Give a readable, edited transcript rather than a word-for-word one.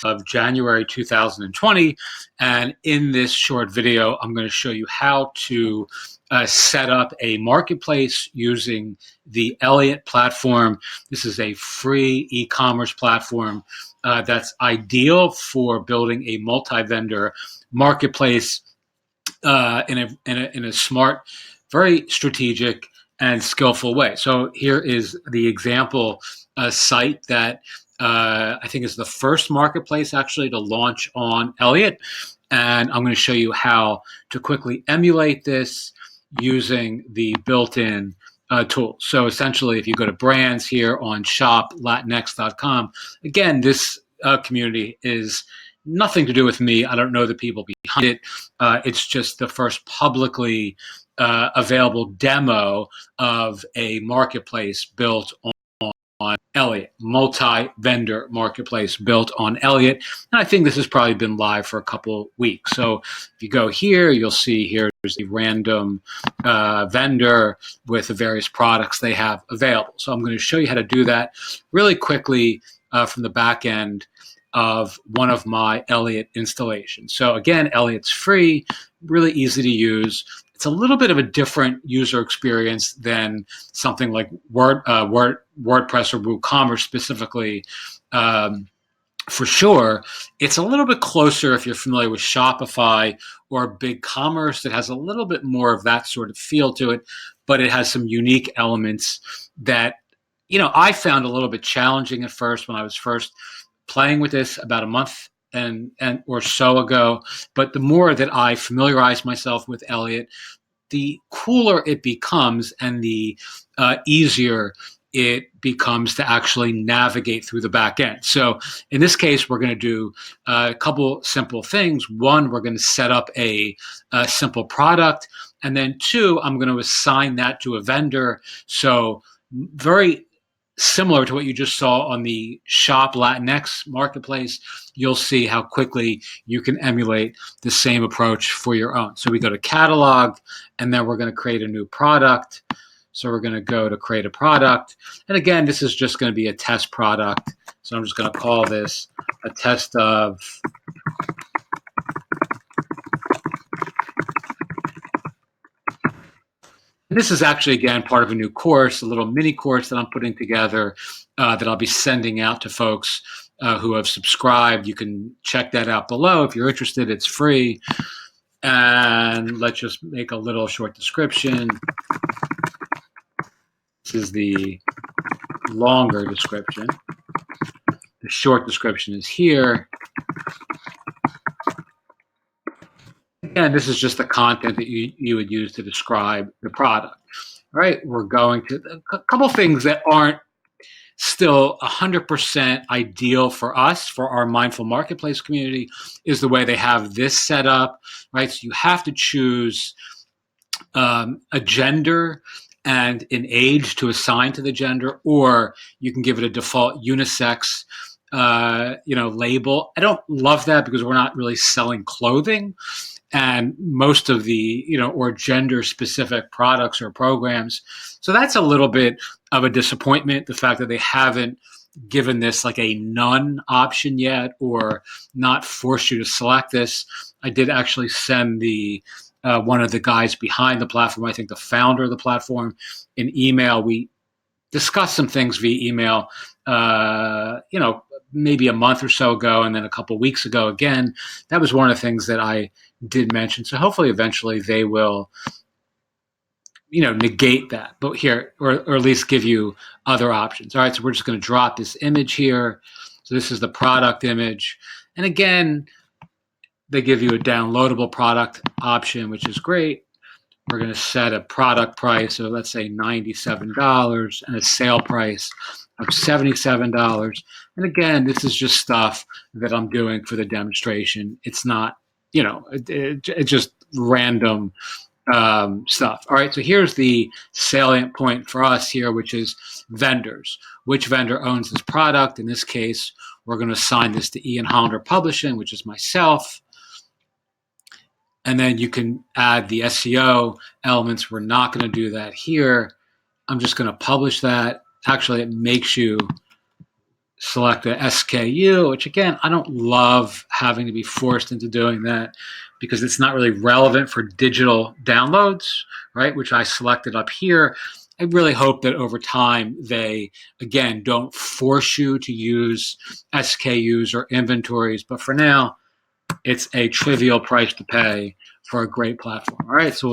of January 2020. And in this short video, I'm going to show you how to set up a marketplace using the Elliott platform. This is a free e-commerce platform that's ideal for building a multi-vendor marketplace in a smart, very strategic, and skillful way. So here is the example site that I think is the first marketplace actually to launch on Elliott. And I'm going to show you how to quickly emulate this using the built-in tools. So essentially, if you go to brands here on shoplatinx.com, again, this community is nothing to do with me. I don't know the people behind it. It's just the first publicly available demo of a marketplace built on Elliott, multi-vendor marketplace built on Elliott. And I think this has probably been live for a couple weeks. So if you go here, you'll see here's a random vendor with the various products they have available. So I'm going to show you how to do that really quickly from the back end of one of my Elliott installations. So again, Elliott's free, really easy to use. It's a little bit of a different user experience than something like Wordpress or WooCommerce specifically. For sure, it's a little bit closer if you're familiar with Shopify or BigCommerce. It has a little bit more of that sort of feel to it, but it has some unique elements that, I found a little bit challenging at first when I was first playing with this about a month and or so ago. But the more that I familiarize myself with Elliott, the cooler it becomes and the easier it becomes to actually navigate through the back end. So in this case, we're going to do a couple simple things. One, we're going to set up a simple product. And then two, I'm going to assign that to a vendor. So very similar to what you just saw on the Shop Latinx marketplace, you'll see how quickly you can emulate the same approach for your own. So we go to catalog, and then we're going to create a new product. So we're going to go to create a product. And again, this is just going to be a test product. So I'm just going to call this a test of this is actually, again, part of a new course, a little mini course that I'm putting together that I'll be sending out to folks who have subscribed. You can check that out below. If you're interested, it's free. And let's just make a little short description. This is the longer description. The short description is here. Again, this is just the content that you would use to describe the product. All right, we're going to a couple things that aren't still 100% ideal for us, for our mindful marketplace community, is the way they have this set up, right? So you have to choose a gender and an age to assign to the gender, or you can give it a default unisex label. I don't love that because we're not really selling clothing. And most of the, or gender specific products or programs. So that's a little bit of a disappointment, the fact that they haven't given this like a none option yet, or not forced you to select this. I did actually send the one of the guys behind the platform, I think the founder of the platform, an email. We discussed some things via email, maybe a month or so ago, and then a couple of weeks ago again. That was one of the things that I did mention. So hopefully eventually they will, negate that, but here, or at least give you other options. All right, so we're just going to drop this image here. So this is the product image. And again, they give you a downloadable product option, which is great. We're going to set a product price of, let's say, $97 and a sale price of $77. And again, this is just stuff that I'm doing for the demonstration. It's not, it's just random stuff. All right, so here's the salient point for us here, which is vendors. Which vendor owns this product? In this case, we're going to assign this to Ian Hollander Publishing, which is myself. And then you can add the SEO elements. We're not going to do that here. I'm just going to publish that. Actually, it makes you select a SKU, which again, I don't love having to be forced into doing that because it's not really relevant for digital downloads, right? Which I selected up here. I really hope that over time they, again, don't force you to use SKUs or inventories. But for now, it's a trivial price to pay for a great platform. All right, so